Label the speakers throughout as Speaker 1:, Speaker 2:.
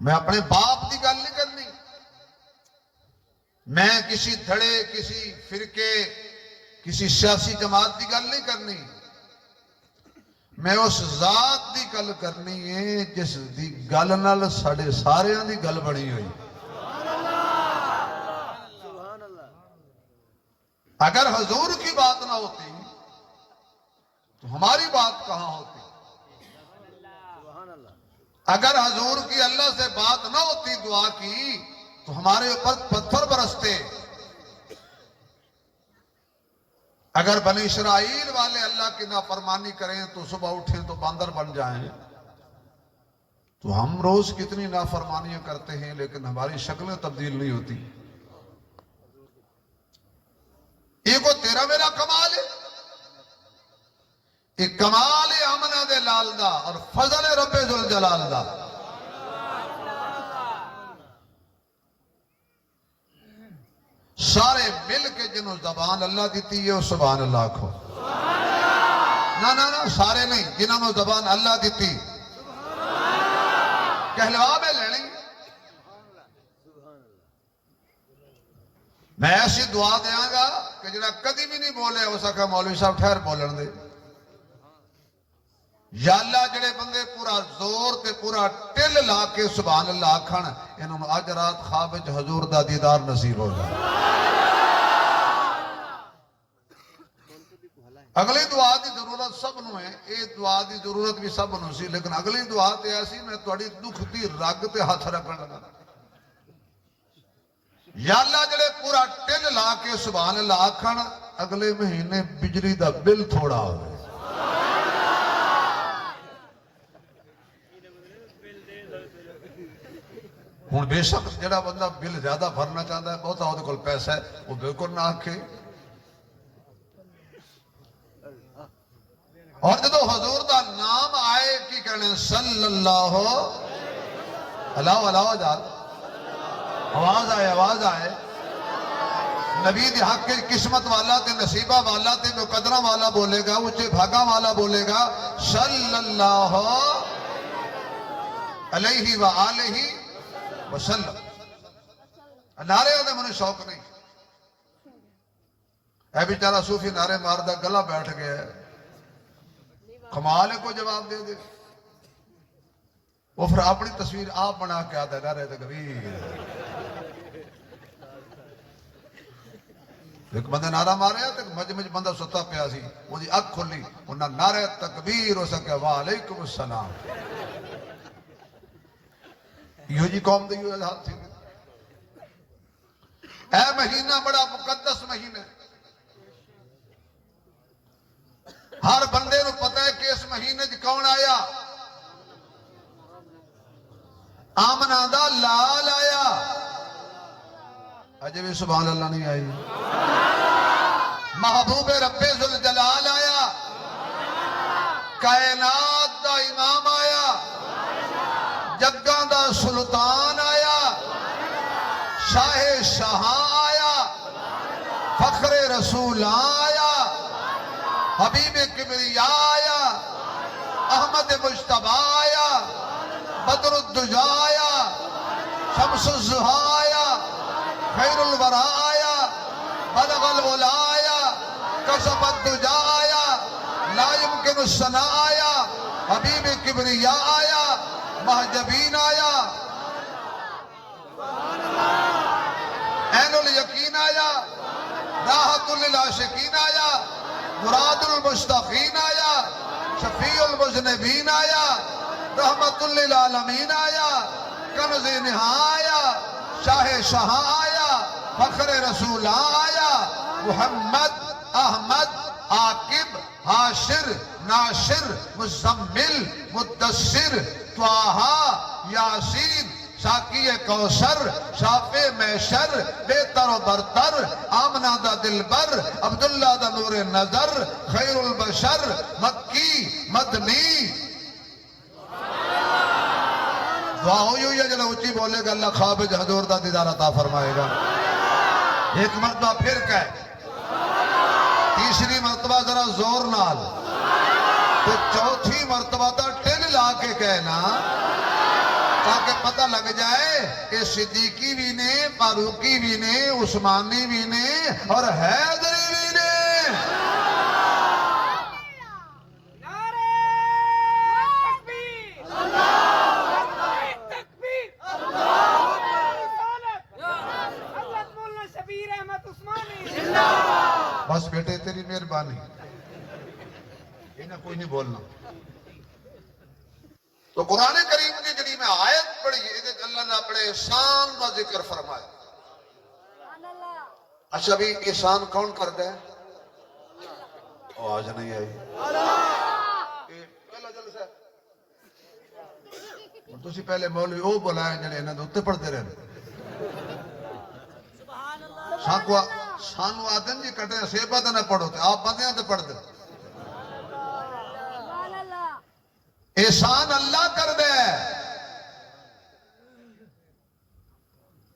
Speaker 1: میں اپنے باپ کی گل نہیں کرنی، میں کسی دھڑے، کسی فرقے، کسی سیاسی جماعت کی گل نہیں کرنی، میں اس ذات کی گل کرنی ہے جس دی گل نال ساڈے ساریاں دی گل بنی ہوئی۔ اگر حضور کی بات نہ ہوتی تو ہماری بات کہاں ہوتی؟ اگر حضور کی اللہ سے بات نہ ہوتی دعا کی تو ہمارے اوپر پتھر برستے۔ اگر بنی اسرائیل والے اللہ کی نافرمانی کریں تو صبح اٹھیں تو باندر بن جائیں، تو ہم روز کتنی نافرمانیاں کرتے ہیں لیکن ہماری شکلیں تبدیل نہیں ہوتی۔ یہ کو تیرا میرا کمال ہے، یہ کمال امنہ دے لال دا اور فضل رب ذوالجلال دا۔ سارے مل کے جنہوں زبان اللہ دیتی ہے وہ سبحان اللہ کھو۔ نہ سارے نہیں، جنہوں زبان اللہ دیتی کہلوا میں لینی۔ میں ایسی دعا دیاں گا کہ جنہاں کدی بھی نہیں بولے ہو سکا مولوی صاحب ٹھہر بولن دے۔ یا اللہ جڑے بندے پورا زور تے پورا ٹل لا کے سبحان اللہ آکھن، انہوں اج رات خواب وچ حضور دا دیدار نصیب ہو جائے۔ اگلی دعا دی ضرورت سب نو ہے، اے دعا دی ضرورت بھی سب نو سی، لیکن اگلی دعا تے ایسی میں تہاڈی دکھ دی رگ تے ہاتھ رکھن لگا۔ یا اللہ جڑے پورا ٹل لا کے سبحان اللہ آکھن، اگلے مہینے بجلی دا بل تھوڑا ہوئے۔ ہوں بے شک جڑا بندہ بل زیادہ بھرنا چاہتا ہے، بہت آدھے کل پیسہ ہے، وہ بالکل نہ آکھے۔ اور جدو حضور دا نام آئے کی کہنے صلی اللہ علیہ جال، آواز آئے نبی دی حق کے قسمت والا تے نصیبہ والا تے مقدرہ والا بولے گا، اچھے بھاگا والا بولے گا صلی اللہ علیہ وآلہ وسلم۔ نعرے ہوتے مجھے شوق نہیں، اے بیچارہ صوفی نعرے ماردہ گلہ بیٹھ گیا ہے، کمال کو جواب دے دے، وہ پھر اپنی تصویر آپ بنا کے آتا ہے نعرے تکبیر۔ ایک بندے نعرہ مارے ہیں تو مجھ بندہ ستا پیا سی، وہ دی اکھ کھلی، انہاں نعرہ تکبیر ہو سکے وعلیکم السلام۔ یہ جی قوم دیو ہے ہاتھ تھی۔ اے مہینہ بڑا مقدس مہینہ، ہر بندے نو پتہ ہے کہ اس مہینے جی کون آیا؟ آمنہ دا لال آیا۔ اجے بھی سبحان اللہ نہیں آئی۔ محبوب رب ذوالجلال آیا، کائنات دا امام آیا، جگاں دا سلطان آیا، شاہ شاہاں آیا، فخر رسول آیا، حبیب کبریاء آیا، احمد مجتبیٰ آیا، بدر الدجا آیا، شمس الزہا آیا، خیر الورا آیا، بلغ الولا آیا، کشف الدجا آیا، لا يمکن الثنا آیا، حبیب کبریاء آیا، محجبین آیا، عین الیقین آیا، راحت للعاشقین آیا، مراد المشتاقین آیا، شفیع المذنبین آیا، رحمت للعالمین آیا، کنز نہا آیا، شاہ شاہاں آیا، فخر رسول آیا، محمد احمد عاقب حاشر ناشر مزمل مدثر طٰہٰ یاسین ساقی کوثر شافع محشر بہتر و برتر آمنہ دا دلبر عبداللہ دا نور نظر خیر البشر مکی مدنی۔ دعا ہوئی ہے جنہوں اچھی بولے گا اللہ خواب حضور دا دیدار عطا فرمائے گا۔ ایک مرتبہ پھر کہے، تیسری مرتبہ ذرا زور نال، تو چوتھی مرتبہ تا ٹل لا کے کہنا، تاکہ پتہ لگ جائے کہ صدیقی بھی نے، فاروقی بھی نے، عثمانی بھی نے اور حیدری بھی نے۔ بس بیٹے تیری مہربانی، انہیں کوئی نہیں بولنا۔ تو قرآن کریم کی جڑی میں آیت پڑھی ہے اللہ نے اپنے احسان کا ذکر فرمایا۔ اچھا بھی احسان کون کرتا ہے؟ آواز نہیں آئی۔ تسی پہلے مولوی وہ بلائے جڑے انہاں دے اوتے پڑھتے رہے سانو آدن جی کٹے سیبا تے نہ پڑھو تے آپ بندیاں تے پڑھ دے۔ احسان اللہ کر دے۔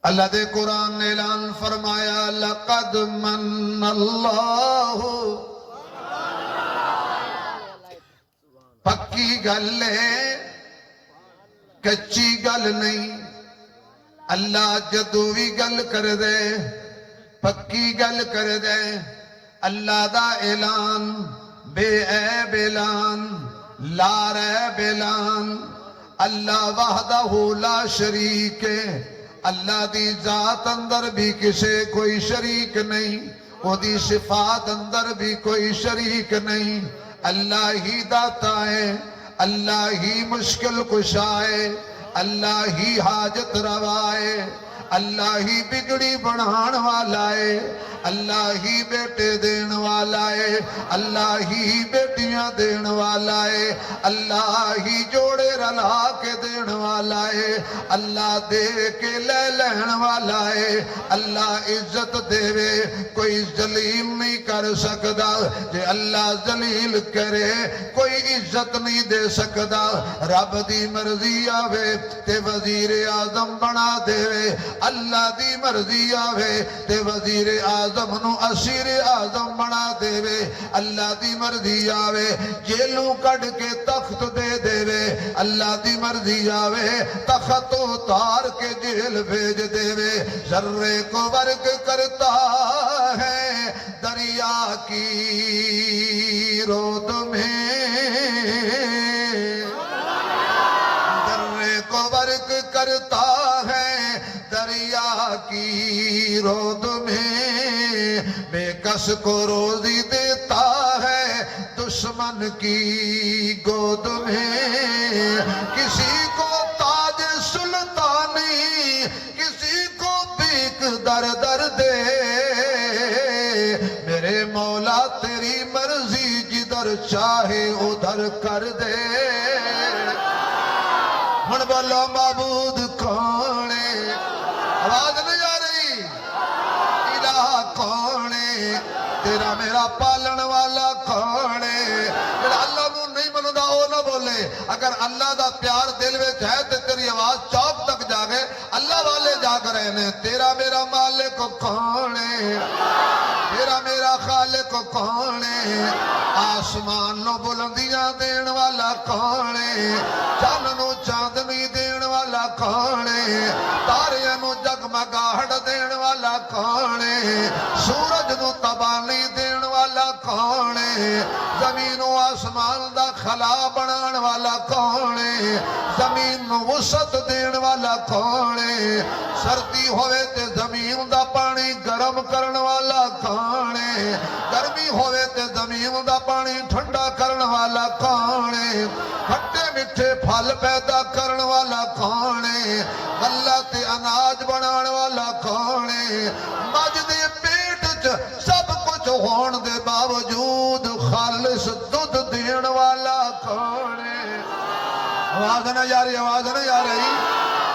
Speaker 1: اللہ دے قرآن نے اعلان فرمایا لقد من اللہ، پکی گل ہے کچی گل نہیں۔ اللہ جدو بھی گل کر دے پکی گل کر دے۔ اللہ دا اعلان بے عیب اعلان، لا ریب اعلان۔ اللہ وحدہ لا شریک ہے، اللہ دی ذات اندر بھی کسے کوئی شریک نہیں، وہ دی صفات اندر بھی کوئی شریک نہیں۔ اللہ ہی داتا ہے، اللہ ہی مشکل کشا ہے، اللہ ہی حاجت روا ہے، اللہ ہی بگڑی بنان والا ہے، اللہ ہی بیٹے دین والا ہے، اللہ ہی بیٹیاں دین والا ہے، اللہ ہی جوڑے رلا کے دین والا ہے، اللہ دے کے لے لین والا ہے۔ اللہ عزت دے وے کوئی ذلیل نہیں کر سکدا، جے اللہ ذلیل کرے کوئی عزت نہیں دے سکدا۔ رب دی مرضی آوے تے وزیر اعظم بنا دے وے، اللہ دی مرضی آوے تے وزیر اعظم نو اسیر اعظم بنا دے وے، اللہ دی مرضی آوے جیلوں کڈ کے تخت دے دے وے، اللہ دی مرضی آوے تخت اتار کے جیل بھیج دے وے۔ ذرے کو ورگ کرتا ہے دریا کی رود میں، ذرے کو ورگ کرتا ہے دریا کی رود میں، بے کس کو روزی دیتا ہے دشمن کی گود میں۔ کسی کو تاج سلطانی، کسی کو بھیک در در دے، میرے مولا تیری مرضی جدھر چاہے ادھر کر دے۔ ہن بولو معبود کون ہے؟ آواز نہیں آ رہی؟ الہ کون ہے؟ تیرا میرا پالن والا کون ہے؟ جڑا اللہ نو نہیں مندا او نہ بولے۔ اگر اللہ دا پیار دل وچ ہے تے تیری آواز چوک تک جاگے، اللہ والے جاگ رہے نے۔ تیرا میرا مالک کون ہے؟ تیرا میرا خالق کون ہے؟ آسمان نو بلندیاں دین والا کون ہے؟ چاند نو چاندنی دین والا کون ہے؟ تاریاں نو جگمگاہٹ دین والا کون ہے؟ سورج نو تبانی دین والا کون ہے؟ زمین و آسمان دا خلا بنان والا کون ہے؟ زمین نو وسعت دین والا کون ہے؟ سردی ہوئے تے زمین دا پانی گرم کرن والا کون ہے؟ گرمی ہوئے تے زمین دا پانی ٹھنڈا کرن والا کون ہے؟ کھٹے میٹھے پھل پیدا کرن والا کون ہے؟ غلہ تے اناج بنان والا کون ہے؟ مجھ دے پیٹ چ سب کچھ ہون دے باوجود خالص دودھ دین والا کون ہے؟ آواز نہ جا رہی، آواز نہ جا رہی۔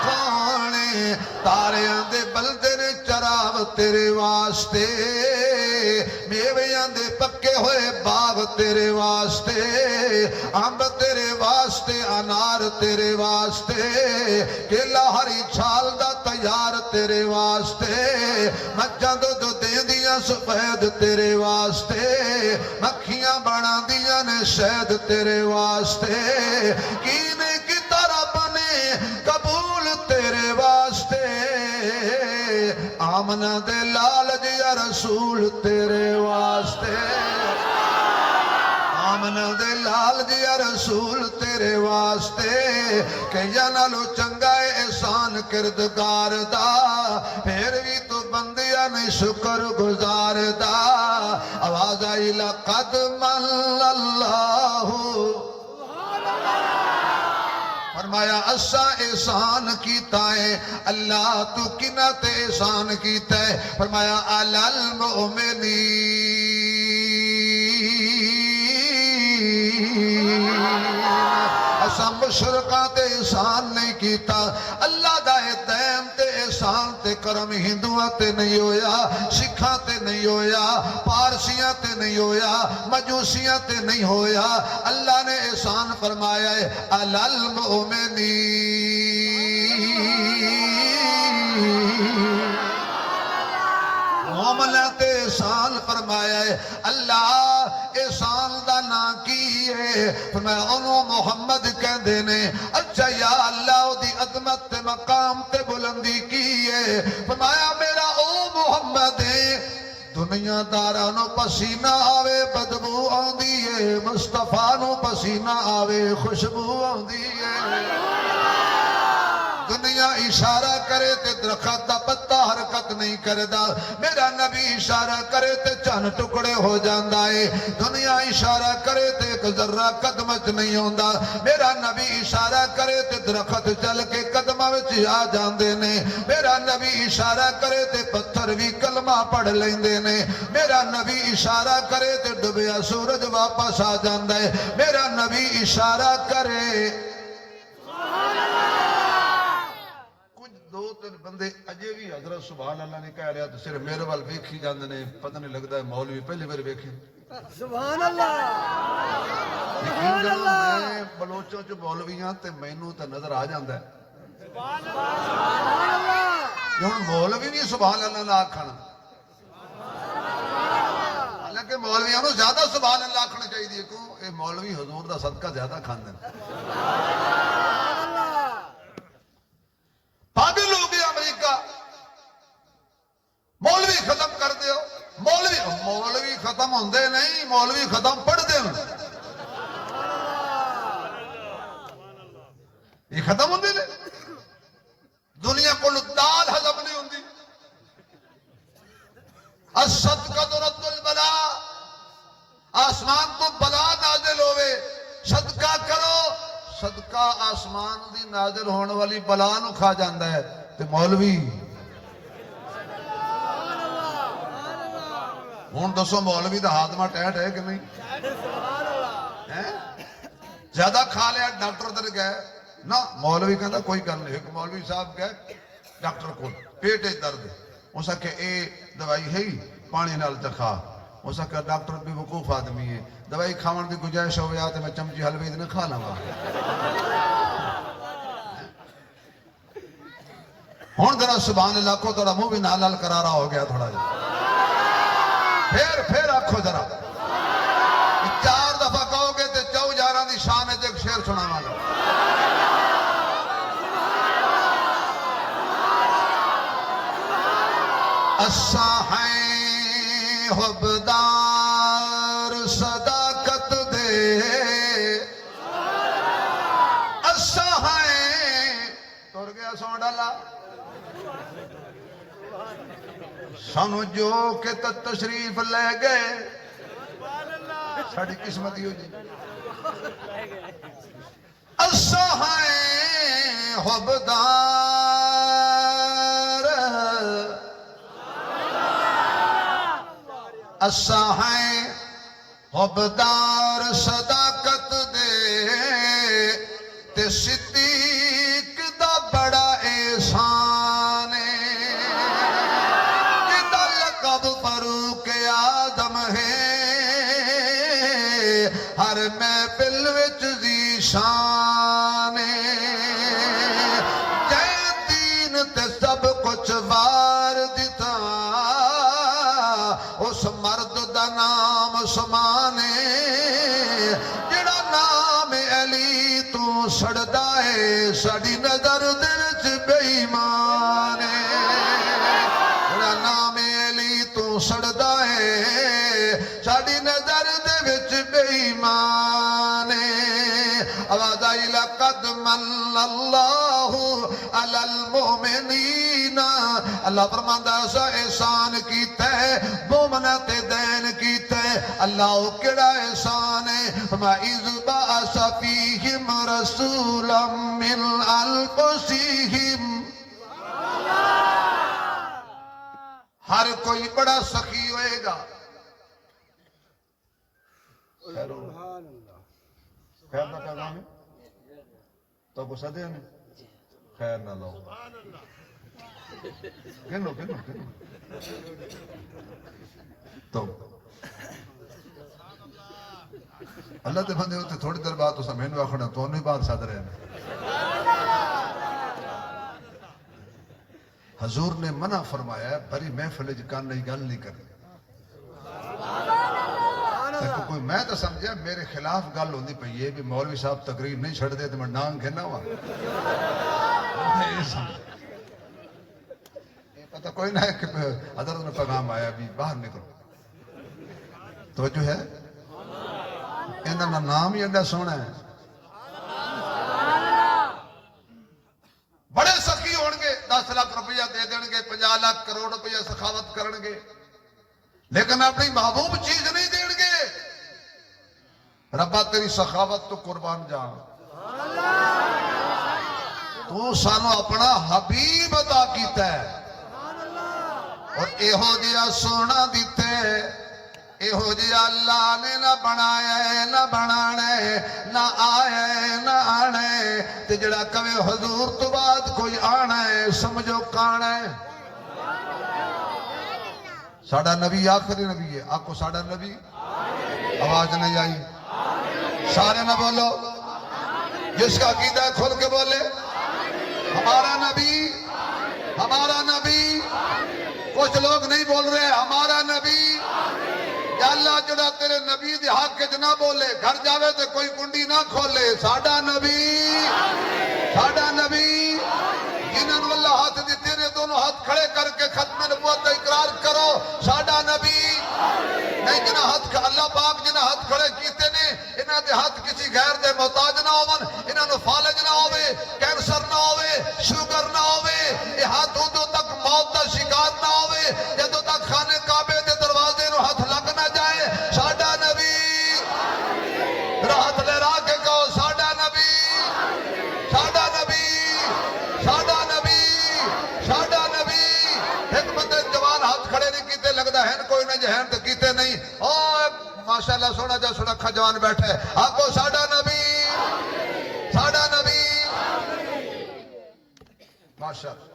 Speaker 1: کون ہے؟ تاریاں دے بلدے نے چراغ تیرے واسطے، میویاں دے پکے ہوئے باغ تیرے واسطے، امب تیرے واسطے، انار تیرے واسطے، کیلا ہری چھال دا تیار تیرے واسطے، مجھاں دودھ دیندیاں سفید تیرے واسطے، مکھیاں بنا دیاں نے شہد تیرے واسطے۔ کینے کی طرف نے قبول آمنہ دے لال جیا رسول تیرے واسطے آمنہ دے لال جیا رسول تیرے واسطے کہ جنالو چنگا احسان کردگار دا پھر بھی تو بندیاں نے شکر گزار دا آواز آئی لقد من اللہ فرمایا اسا احسان کیتا ہے اللہ تو کنہ تے احسان کیتا ہے فرمایا علی المؤمنین اسا مشرقہ تے احسان نہیں کیتا اللہ دا دیم تے احسان تے کرم ہندوہ تے نہیں ہویا سکھاں تے نہیں ہویا پارسیاں تے نہیں ہویا مجوسیاں تے نہیں ہویا اللہ نے احسان فرمایا ہے علی المؤمنین مومنات احسان فرمایا ہے اللہ احسان دا نا کی ہے فرمایا انہوں محمد کہہ دینے اچھا یا اللہ دی عظمت تے مقام تے بلندی کی ہے فرمایا میرا او محمد ہے دنیا دارانو پسینہ آوے بدبو آن دیئے مصطفیٰ نو پسینہ آوے خوشبو آن دیئے دنیا اشارہ کرے تے درخت دا پتہ حرکت نہیں کردہ میرا نبی اشارہ کرے تے چند ٹکڑے ہو جاندہ ہے دنیا اشارہ کرے تے ایک ذرہ قدمت نہیں ہوندہ میرا نبی اشارہ کرے تے درخت چل کے قدمہ وچ آ جاندے نے میرا نبی اشارہ کرے تے پتھر بھی کلمہ پڑھ لیندے نے میرا نبی اشارہ کرے تے ڈبیا سورج واپس آ جاندہ ہے میرا نبی اشارہ کرے دو تین بندے اجے بھی حضرت سبحان اللہ نے کہہ رہا تو صرف میرے وال ویکھی جاندے نے پتہ نہیں لگتا ہے مولوی پہلے بار ویکھے
Speaker 2: سبحان اللہ
Speaker 1: یقین جانو میں بلوچوں جو مولویاں تے مینوں تے نظر آ جاندا ہے
Speaker 2: سبحان اللہ
Speaker 1: ہن مولوی بھی سبحان اللہ نہ آکھن حالانکہ مولویاں نوں زیادہ سبحان اللہ آکھنا چاہیے کیوں اے مولوی حضور دا صدقہ زیادہ کھاندے ہیں پاگل ہو گیا امریکہ مولوی ختم کر دیو مولوی ختم ہوندے نہیں مولوی ختم پڑھ دے یہ ختم ہوندے نے دنیا کو دال ہضم نہیں ہوندی الصدقۃ رد البلاء آسمان تو بلا نازل ہوئے صدقہ کرو صدقہ آسمان دی نازل ہونے والی بلا نو کھا جاندہ ہے تے مولوی ہون دسو مولوی دا ہاتمہ ٹیٹ ہے کہ نہیں زیادہ کھا لیا ڈاکٹر در گئے نا مولوی کہتا کوئی گل نہیں ایک مولوی صاحب گئے ڈاکٹر کو پیٹ درد اسا کہ اے دوائی ہے ہی پانی نال چکھا اسا کہ ڈاکٹر بھی وقوف آدمی ہے دوائی کھاون دی گنجائش ہوئے آتے میں چمچی حلوے دن کھا لوں ہون ذرا سبحان اللہ کو تھوڑا منہ بھی نال نال کرارا ہو گیا تھوڑا جا پھر آکھو ذرا 4 دفعہ کہو گے تے 4 جاراں دی شان ہے ایک شعر سنا والا اساں ہیں حبدار صداقت دے اساں ہیں توڑ گیا سون ڈالا سانو جو کہ تشریف لے گئے ساڑی قسمت ہی ہو جی اساں ہیں حبدار اساں ہیں حبدار صداقت دے تے صدیق دا بڑا احسان ہے جدا لقب فاروق اعظم ہے ہر محفل وچ ذی شان ہے جے دین تے سب کچھ وار دتا اس مرد دا نام سمانے جڑا نام علی تو سڑدا ہے ساڈی نظر دل وچ بے ایمان ہے جڑا من اللہ علی المؤمنین، اللہ فرماندا ایسا احسان کیتا ہے مومناں تے دین کیتا ہے۔ اللہ او کیڑا احسان ہے؟ فما اذ بعث فیہم رسولا من انفسہم، ہر کوئی بڑا سخی ہوئے گا۔ خیر نہ پیغام ہے تو کو صدے نہیں خیر نہ لو کنو تو اللہ دے بندے ہوتے تھوڑی دیر بعد اسا مینو آخنا تو نہیں بات سد رہے ہیں۔ حضور نے منع فرمایا ہے بری محفل کان نہیں گل نہیں کرنی۔ دیکھو کوئی میں تو سمجھا میرے خلاف گل ہوندی پئی ہے بھی مولوی صاحب تقریر نہیں چھڑ دے تو میں ڈانگ کہنا ہوا، پتہ کوئی نہ ہے کہ حضرت میں پیغام آیا بھی باہر نکلو۔ تو جو ہے انہاں نام ہی ایڈا سونا ہے، بڑے سخی ہون گے، 10 لاکھ روپیہ دے دیں گے، 50 لاکھ کروڑ روپیہ سخاوت کرن گے، لیکن اپنی محبوب چیز نہیں دیں گے۔ ربا تیری سخاوت تو قربان جان، تو سانو اپنا حبیب عطا کیتا ہے اور ایہو جیا سونا دیتے، ایہو جیا اللہ نے نہ بنایا ہے نہ بنانا ہے نہ آیا ہے نہ آنا ہے، تے جڑا کہے حضور تو بعد کوئی آنا ہے سمجھو کانا ہے۔ ساڑھا نبی آخری نبی ہے، آپ کو ساڑھا نبی آواز نہیں آئی؟ سارے نہ بولو، جس کا عقیدہ ہے کھول کے بولے ہمارا نبی، ہمارا نبی۔ کچھ لوگ نہیں بول رہے ہمارا نبی۔ یا اللہ جڑا تیرے نبی دے حق کے نہ بولے، گھر جاوے تو کوئی کنڈی نہ کھولے، ساڑھا نبی، ساڑھا نبی۔ جنہوں اللہ ہاتھ دیتے نے دونوں ہاتھ کھڑے کر کے ختم نبوت اقرار کرو ساڑھا نبی۔ نہیں جنہ ہاتھ اللہ پاک جنہ ہاتھ کھڑے کیتے نے انہاں دے ہاتھ کسی غیر دے محتاج نہ ہون، انہاں نو فالج نہ ہوئے، کینسر نہ ہوئے، شوگر نہ ہوئے، یہ ہاتھ ادو تک موت دا شکار نہ ہوئے جدو تک خانے کعبے دے دروازے نو ہاتھ لگ نہ جائے۔ ساڑھا نبی، راحت لے راہ کے کہو ساڑھا نبی، ساڑھا نبی، ساڑھا نبی، ساڑھا نبی۔ ایک بندے جوان ہاتھ کھڑے نہیں کیتے لگتا ہے کوئی نہ جہن تو کیتے نہیں۔ ماشاءاللہ سونا جا سڑکھا جوان بیٹھے آپ کو ساڑھا نبی، ساڑھا نبی۔ ماشاءاللہ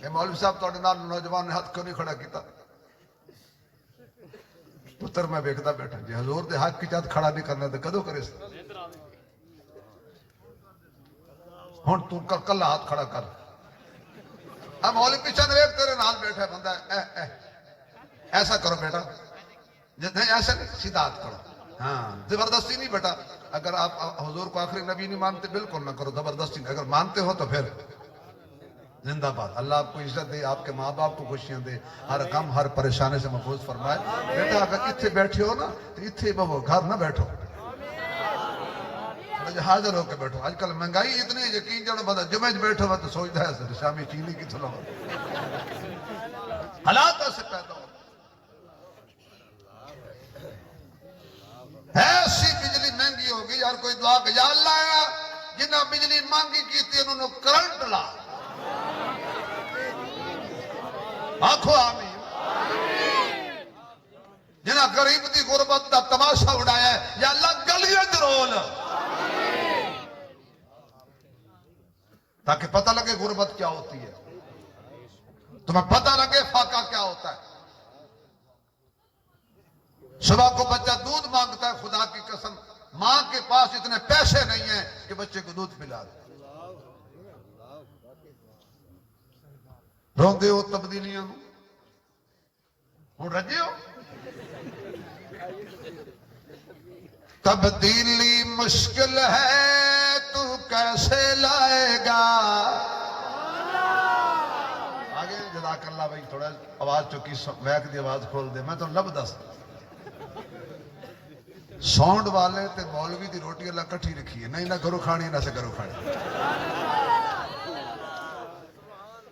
Speaker 1: یہ مولوی صاحب تو نوجوان نے ہاتھ کیوں نہیں کھڑا کیتا؟ پتر میں بیکتا بیٹھا جی حضور دے حق کی چاہت کھڑا نہیں کرنا تو کدو کرے سا ہون تو کل ہاتھ کھڑا کر۔ اب مولوی پیچھے نویک تیرے نال بیٹھا بندہ ایسا کرو بیٹا، نہیں ایسا نہیں سیدھا ہاتھ کرو، ہاں زبردستی نہیں بیٹا۔ اگر آپ حضور کو آخری نبی نہیں مانتے بالکل نہ کرو زبردستی، اگر مانتے ہو تو پھر زندہ باد۔ اللہ آپ کو عزت دے، آپ کے ماں باپ کو خوشیاں دے، ہر غم ہر پریشانی سے محفوظ فرمائے۔ بیٹا اگر اتھے بیٹھے ہو نا تو اتھے بہو گھر نہ بیٹھو، حاضر ہو کے بیٹھو۔ آج کل مہنگائی اتنی یقین جانو بندہ جمعہ بیٹھو تو سوچتا ہے سر شامی چینی کی تھلو حالات سے پیدا ہو۔ ایسی بجلی مہنگی ہوگی یار کوئی دعا کہ یا اللہ جنہ بجلی مانگی کی تھی انہوں نے کرنٹ لا، آنکھو آمین۔ جنہ غریب دی غربت دا تماشا اڑایا ہے یا اللہ گلیاں درول، تاکہ پتہ لگے غربت کیا ہوتی ہے، تمہیں پتہ لگے فاقہ کیا ہوتا ہے۔ صبح کو بچہ دودھ مانگتا ہے، خدا کی قسم ماں کے پاس اتنے پیسے نہیں ہیں کہ بچے کو دودھ پلا دے۔ روندے ہو تبدیلیاں ہوں رجے ہو، تبدیلی مشکل ہے تو کیسے لائے گا۔ آگے جزاک اللہ بھائی تھوڑا آواز چکی میک دی آواز کھول دے، میں تو لب دس ਸਾਊਂਡ ਵਾਲੇ ਤੇ ਮੌਲਵੀ ਦੀ ਰੋਟੀ ਅੱਲਾ ਇਕੱਠੀ ਰੱਖੀ ਹੈ, ਨਹੀਂ ਨਾ ਘਰੋਂ ਖਾਣੀ ਨਾ ਸੇ ਘਰੋਂ ਖਾਣੀ।